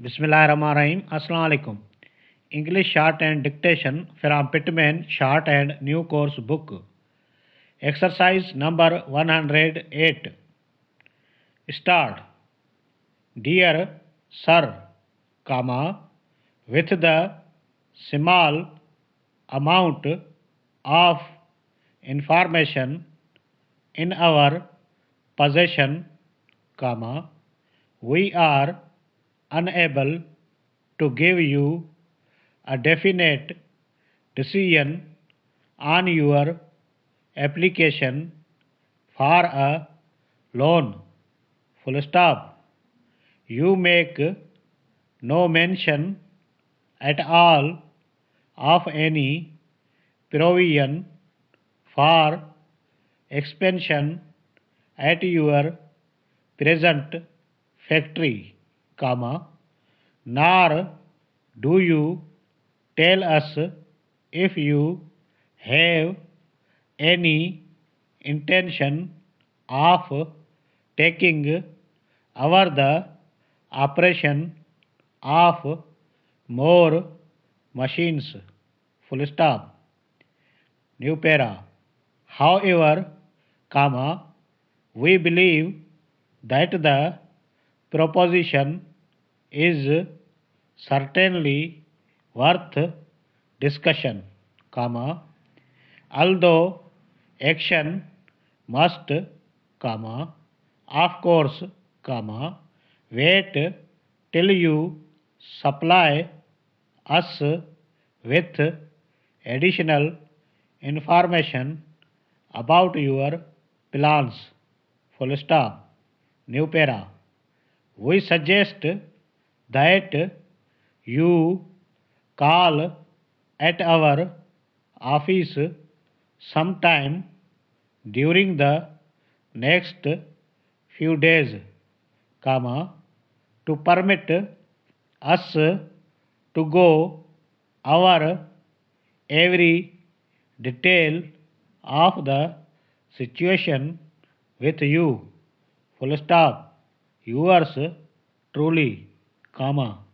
Bismillahirrahmanirrahim. Assalamu alaikum. English Shorthand Dictation from Pitman Shorthand New Course Book. Exercise number 108. Start. Dear Sir, comma, with the small amount of information in our possession, comma, we are unable to give you a definite decision on your application for a loan. Full stop. You make no mention at all of any provision for expansion at your present factory, comma, nor do you tell us if you have any intention of taking over the operation of more machines. Full stop. New para. However, comma, we believe that the proposition is certainly worth discussion, comma, although action must, comma, of course, comma, wait till you supply us with additional information about your plans. Full stop. New para. We suggest that you call at our office sometime during the next few days, comma, to permit us to go over every detail of the situation with you. Full stop. Yours truly, comma.